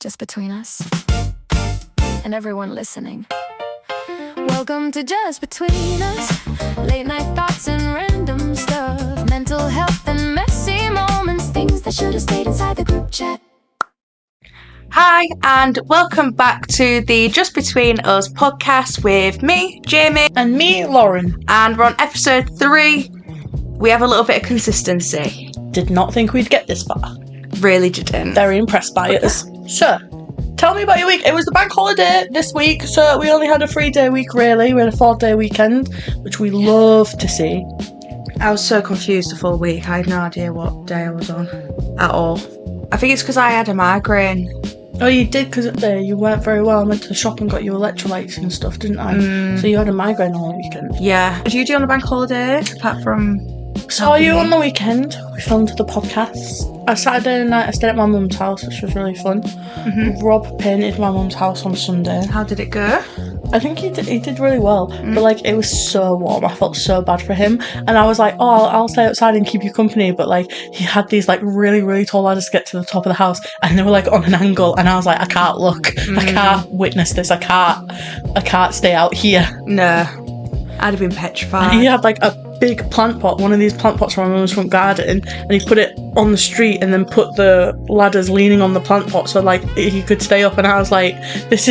just between us and everyone listening. Welcome to Just Between Us. Late night thoughts and random stuff. Mental health and messy moments. Things that should have stayed inside the group chat. Hi, and welcome back to the Just Between Us podcast with me, Jamie. And me, Lauren. And we're on episode 3. We have a little bit of consistency. Did not think we'd get this far. Really didn't. Very impressed by us. So, tell me about your week. It was the bank holiday this week, so we only had a 3-day week, really. We had a 4-day weekend, which we love to see. I was so confused the full week. I had no idea what day I was on at all. I think it's because I had a migraine. Oh, you did, because you weren't very well. I went to the shop and got you electrolytes and stuff, didn't I? So you had a migraine all weekend. Yeah. What did you do on the bank holiday, apart from... Saw you on the weekend. We filmed the podcast. Saturday night I stayed at my mum's house, which was really fun. Rob painted my mum's house on Sunday. How did it go? I think he did really well, but it was so warm. I felt so bad for him, and I was like, oh, I'll stay outside and keep you company, but he had these really, really tall ladders to get to the top of the house, and they were on an angle, and I was like, I can't look. I can't witness this. I can't stay out here. No, I'd have been petrified. And he had a big plant pot, one of these plant pots from my mum's front garden, and he put it on the street and then put the ladders leaning on the plant pot so he could stay up, and I was like, this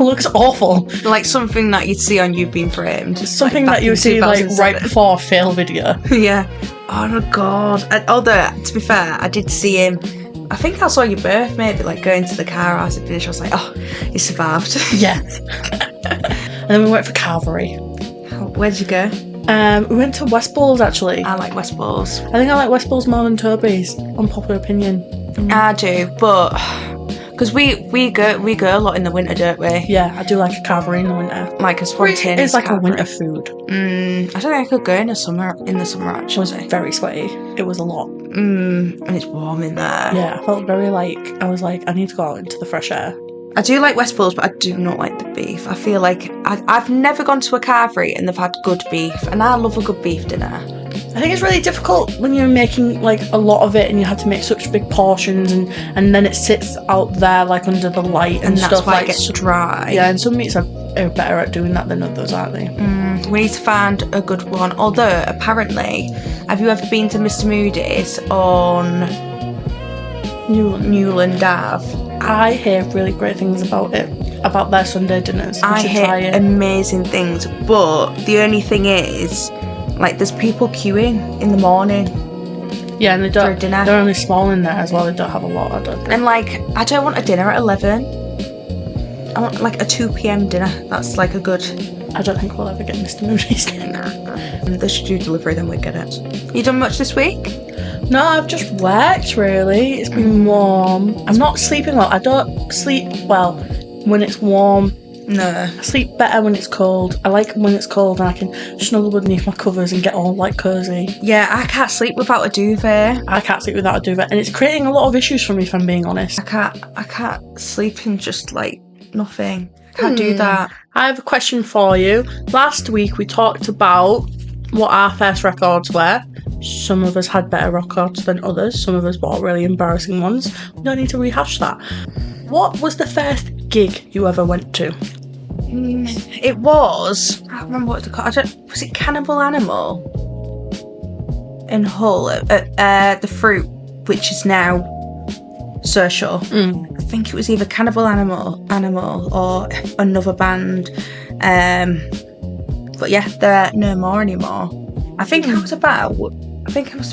looks awful. Like something that you'd see on You've Been Framed. Something that you would see right before a fail video. Yeah. Oh my god. Although, to be fair, I did see him. I think I saw you both maybe going to the car after the finish. I was like, oh, he survived. Yeah. And then we went for Calvary. Where did you go? We went to West Bulls, actually. I like West Bulls. I think I like West Bulls more than Toby's, unpopular opinion. I do, but because we go a lot in the winter, don't we? Yeah, I do like a Calvary in the winter. Like a spontaneous. It's Calvary. a winter food. I don't think I could go in the summer actually. It was very sweaty. It was a lot. And it's warm in there. Yeah, I felt very I was like, I need to go out into the fresh air. I do like West Bulls, but I do not like the beef. I feel like I've never gone to a carvery and they've had good beef, and I love a good beef dinner. I think it's really difficult when you're making a lot of it and you have to make such big portions, and then it sits out there under the light and that's stuff. Why it gets dry. Yeah, and some meats are better at doing that than others, aren't they? We need to find a good one. Although apparently, have you ever been to Mr. Moody's on Newland Ave? I hear really great things about it, about their Sunday dinners. I hear amazing things, but the only thing is, there's people queuing in the morning. Yeah, and for dinner. They're only small in there as well. They don't have a lot, I don't think. And I don't want a dinner at 11. I want a 2 p.m. dinner. That's a good. I don't think we'll ever get Mr. Moody's. They should do delivery, then we get it. You done much this week? No, I've just worked, really. It's been warm. I'm not sleeping well. I don't sleep well when it's warm. No. I sleep better when it's cold. I like when it's cold and I can snuggle beneath my covers and get all cosy. Yeah, I can't sleep without a duvet. I can't sleep without a duvet, and it's creating a lot of issues for me, if I'm being honest. I can't sleep in just nothing. I can't do that. I have a question for you. Last week we talked about what our first records were. Some of us had better records than others. Some of us bought really embarrassing ones. We don't need to rehash that. What was the first gig you ever went to? It was... I don't remember what it called. Was it Cannibal Animal? In Hull. The Fruit, which is now Social. I think it was either Cannibal Animal or another band. But yeah, they're no more anymore. I think I must have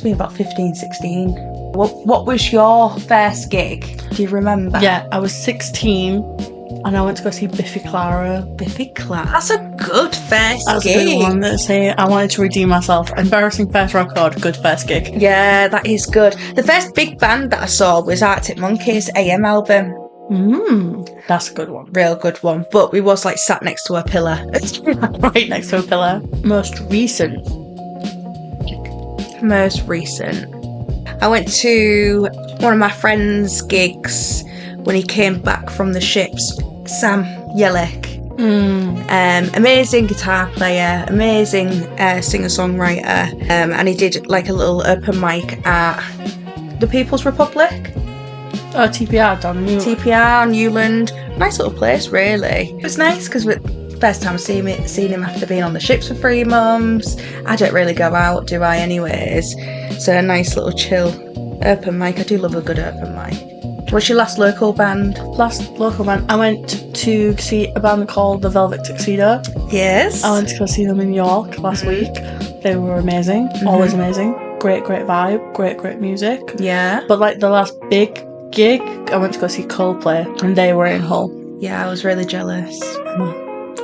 been about 15, 16. What was your first gig? Do you remember? Yeah, I was 16 and I went to go see Biffy Clyro. Biffy Clyro? That's a good first That's gig. That's a good one. Let's say I wanted to redeem myself. Embarrassing first record, good first gig. Yeah, that is good. The first big band that I saw was Arctic Monkeys' AM album. That's a good one. Real good one. But we was sat next to a pillar. Right next to a pillar. Most recent. I went to one of my friend's gigs when he came back from the ships. Sam Yellick. Amazing guitar player, amazing singer-songwriter, and he did a little open mic at the People's Republic. TPR down New. TPR, Newland. Nice little place, really. It was nice because first time seeing him after being on the ships for 3 months. I don't really go out, do I, anyways? So a nice little chill open mic. I do love a good open mic. What's your last local band? Last local band, I went to see a band called The Velvet Tuxedo. Yes. I went to go see them in York last week. They were amazing, always amazing. Great vibe, great music. Yeah. But like the last big gig, I went to go see Coldplay, and they were in Hull. Yeah, I was really jealous.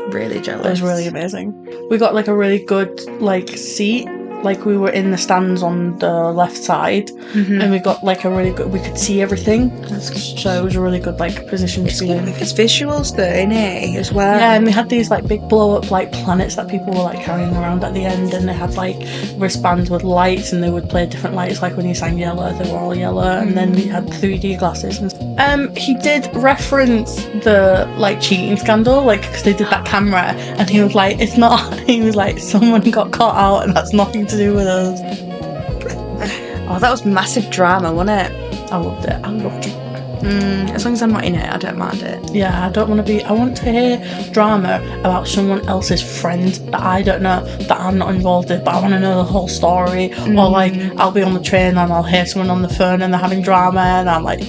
Really jealous. It was really amazing. We got like a really good like seat. Like we were in the stands on the left side, and we got like a really good. We could see everything, so it was a really good like position to be in. It's visuals though, innit, as well. Yeah, and we had these like big blow up like planets that people were like carrying around at the end, and they had like wristbands with lights, and they would play different lights. Like when you sang Yellow, they were all yellow, and then we had 3D glasses. And he did reference the like cheating scandal, like because they did that camera, and he was like, "It's not." He was like, "Someone got caught out, and that's nothing to do with us." Oh, that was massive drama, wasn't it? I loved it. As long as I'm not in it, I don't mind it. Yeah, I want to hear drama about someone else's friend that I don't know, that I'm not involved in, but I want to know the whole story. Or like, I'll be on the train and I'll hear someone on the phone and they're having drama, and I'm like,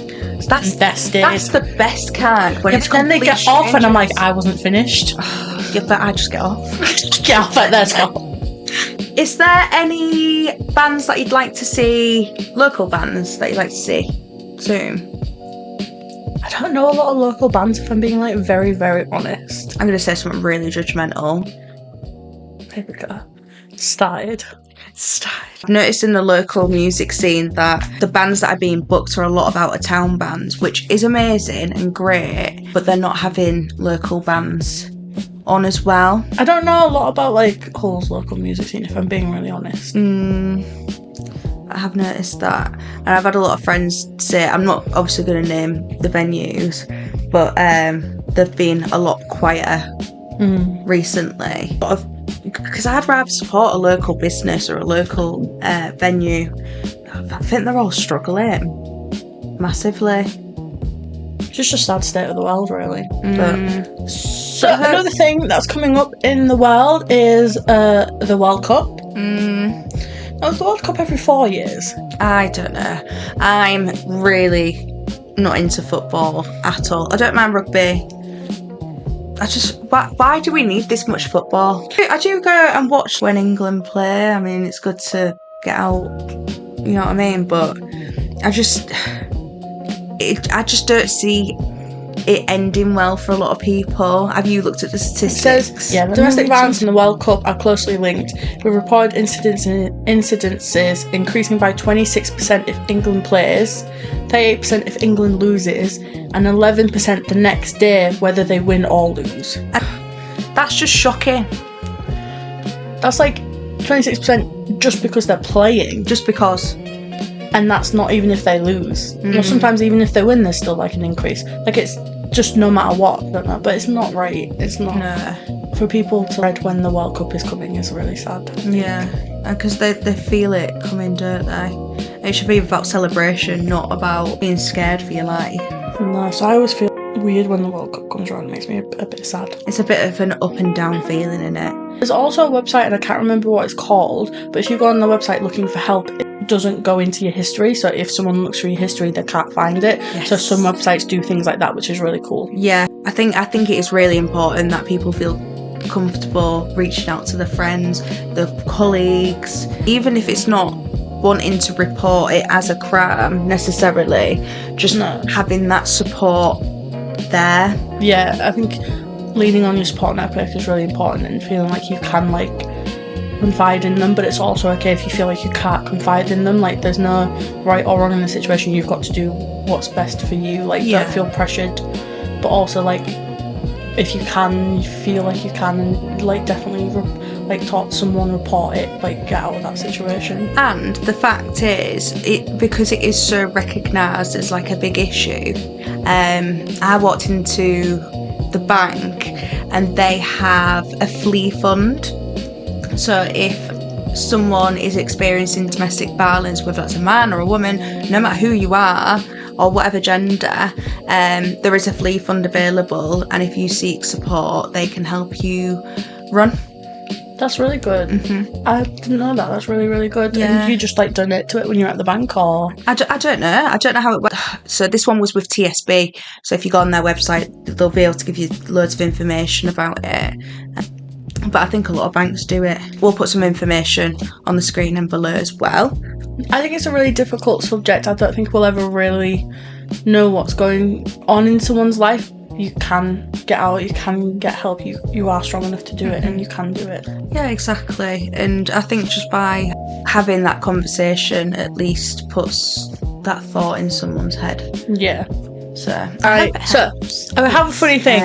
that's invested. That's the best kind. When it's then they get off and I'm like, I wasn't finished. Yeah, but I just get off. Get off at their stop. Is there any bands that you'd like to see, local bands that you'd like to see soon? I don't know a lot of local bands, if I'm being like very, very honest. I'm going to say something really judgmental. Here we go. Started. I've noticed in the local music scene that the bands that are being booked are a lot of out-of-town bands, which is amazing and great, but they're not having local bands on as well. I don't know a lot about like Hull's local music scene, if I'm being really honest. I have noticed that, and I've had a lot of friends say, I'm not obviously going to name the venues, but they've been a lot quieter recently. Because I'd rather support a local business or a local venue. I think they're all struggling massively. Just a sad state of the world, really. So another thing that's coming up in the world is the World Cup. Now, is the World Cup every 4 years? I don't know. I'm really not into football at all. I don't mind rugby. Why do we need this much football? I do go and watch when England play. I mean, it's good to get out, you know what I mean? But I just don't see it ending well for a lot of people. Have you looked at the statistics? It says, domestic violence in the World Cup are closely linked, with reported incidences increasing by 26% if England plays, 38% if England loses, and 11% the next day whether they win or lose. That's just shocking. That's like 26% just because they're playing. Just because. And that's not even if they lose. Or sometimes even if they win, there's still like an increase. Like it's just no matter what. I don't know, but it's not right. It's not. No. For people to read when the World Cup is coming is really sad. Yeah, because they feel it coming, don't they? It should be about celebration, not about being scared for your life. No, so I always feel weird when the World Cup comes around. It makes me a bit sad. It's a bit of an up and down feeling, isn't it? There's also a website, and I can't remember what it's called, but if you go on the website looking for help, it doesn't go into your history. So if someone looks for your history, they can't find it. Yes. So some websites do things like that, which is really cool. Yeah, I think it is really important that people feel comfortable reaching out to their friends, their colleagues, even if it's not wanting to report it as a crime necessarily, just having that support there. Yeah, I think leaning on your support network is really important, and feeling like you can like confide in them, but it's also okay if you feel like you can't confide in them. Like there's no right or wrong in the situation. You've got to do what's best for you. Like don't feel pressured, but also like if you can, you feel like you can, and like definitely like talk to someone, report it, like get out of that situation. And the fact is, because it is so recognised as like a big issue, I walked into the bank and they have a flea fund. So if someone is experiencing domestic violence, whether that's a man or a woman, no matter who you are, or whatever gender, there is a flea fund available, and if you seek support, they can help you run. That's really good. I didn't know that. That's really, really good. Yeah. And you just like donate to it when you're at the bank, or? I don't know. I don't know how it works. So this one was with TSB. So if you go on their website, they'll be able to give you loads of information about it. But I think a lot of banks do it. We'll put some information on the screen and below as well. I think it's a really difficult subject. I don't think we'll ever really know what's going on in someone's life. You can get out, you can get help, you are strong enough to do it, and you can do it. Yeah, exactly. And I think just by having that conversation at least puts that thought in someone's head. Yeah. So I have a funny thing.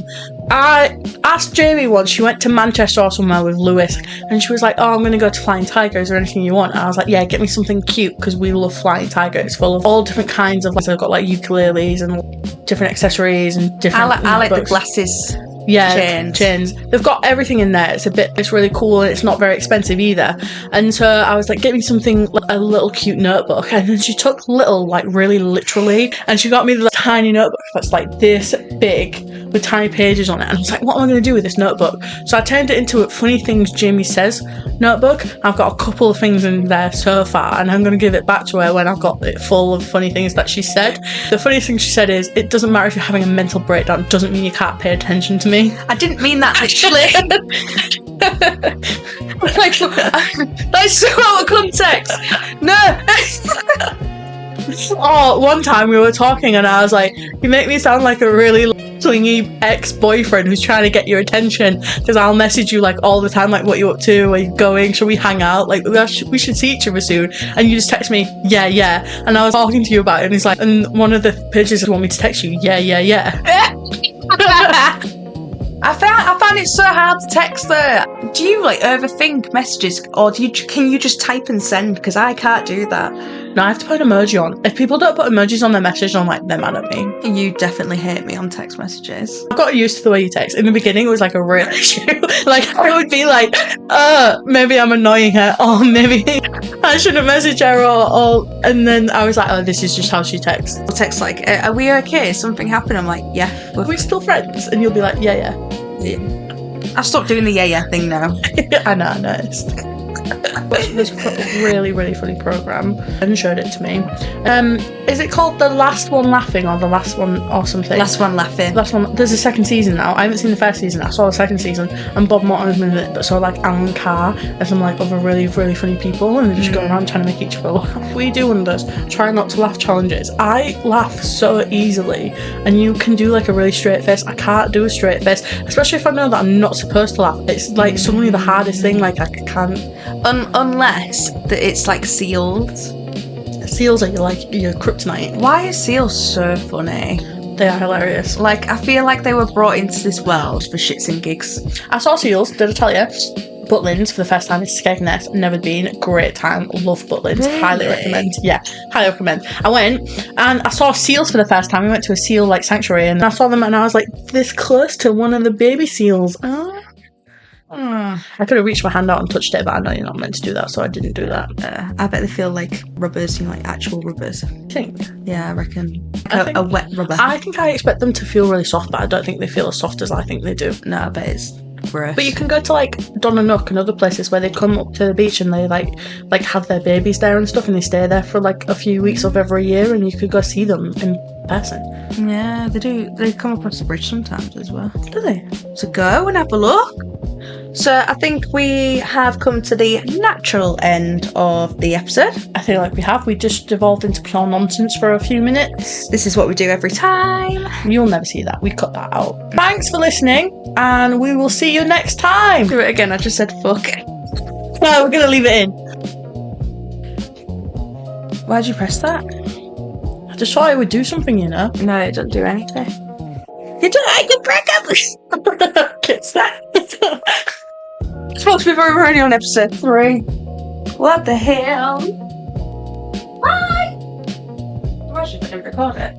I asked Jamie once, she went to Manchester or somewhere with Lewis, and she was like, oh, I'm going to go to Flying Tiger, is there anything you want? And I was like, yeah, get me something cute, because we love Flying Tiger. It's full of all different kinds of, like, they've got like ukuleles and different accessories and different I like the books. glasses. Yeah, chains. They've got everything in there. It's really cool, and it's not very expensive either. And so I was like, get me something, like a little cute notebook. And then she took little, like really literally, and she got me the tiny notebook that's like this big with tiny pages on it. And I was like, what am I going to do with this notebook? So I turned it into a funny things Jamie says notebook. I've got a couple of things in there so far, and I'm going to give it back to her when I've got it full of funny things that she said. The funniest thing she said is, it doesn't matter if you're having a mental breakdown, it doesn't mean you can't pay attention to me. I didn't mean that actually. Like, that's so out of context. No. Oh, one time we were talking and I was like, you make me sound like a really swingy ex-boyfriend who's trying to get your attention, because I'll message you like all the time, like, what you up to, where you going, should we hang out, like we should see each other soon, and you just text me yeah, and I was talking to you about it, and he's like, and one of the pictures want me to text you yeah. I found it so hard to text her. Do you like overthink messages, or can you just type and send? Because I can't do that. No, I have to put an emoji on. If people don't put emojis on their message, I'm like, they're mad at me. You definitely hate me on text messages. I got used to the way you text. In the beginning, it was like a real issue. Like, I would be like, maybe I'm annoying her, or maybe I shouldn't message her, or and then I was like, oh, this is just how she texts. I'll text like, are we okay? Something happened? I'm like, yeah. Are we still friends? And you'll be like, yeah. I've stopped doing the yeah thing now. I noticed. This really, really funny program, and showed it to me. Is it called The Last One Laughing, or The Last One or something? Last One Laughing. Last one. There's a second season now. I haven't seen the first season. I saw the second season, and Bob Morton's in it, but so like Alan Carr and some like other really, really funny people, and they just go around trying to make each other laugh. We do one of those try not to laugh challenges. I laugh so easily, and you can do like a really straight face. I can't do a straight face, especially if I know that I'm not supposed to laugh. It's like suddenly the hardest thing. Like I can't. Unless that it's like seals. Seals are your kryptonite. Why are seals so funny? They are hilarious. Like, I feel like they were brought into this world for shits and gigs. I saw seals, did I tell you? Butlins for the first time in Skegness. Never been. Great time. Love Butlins. Really? Highly recommend. Yeah, highly recommend. I went and I saw seals for the first time. We went to a seal like sanctuary, and I saw them and I was like, this close to one of the baby seals. I could have reached my hand out and touched it, but I know you're not meant to do that, so I didn't do that. I bet they feel like rubbers, like actual rubbers. I think. Yeah, I reckon. A wet rubber. I think I expect them to feel really soft, but I don't think they feel as soft as I think they do. No, I bet it's gross. But you can go to like Donnanook and other places where they come up to the beach and they like have their babies there and stuff, and they stay there for like a few weeks of every year, and you could go see them in person. Yeah, they do. They come across the bridge sometimes as well. Do they? So go and have a look. So I think we have come to the natural end of the episode. I feel like we have. We just devolved into pure nonsense for a few minutes. This is what we do every time. You'll never see that. We cut that out. Thanks for listening, and we will see you next time. Do it again. I just said fuck. No, we're going to leave it in. Why'd you press that? I just thought it would do something, you know. No, it doesn't do anything. You don't like to break up. Kiss that. It's supposed to be very running on episode 3. What the hell? Bye! I should record it.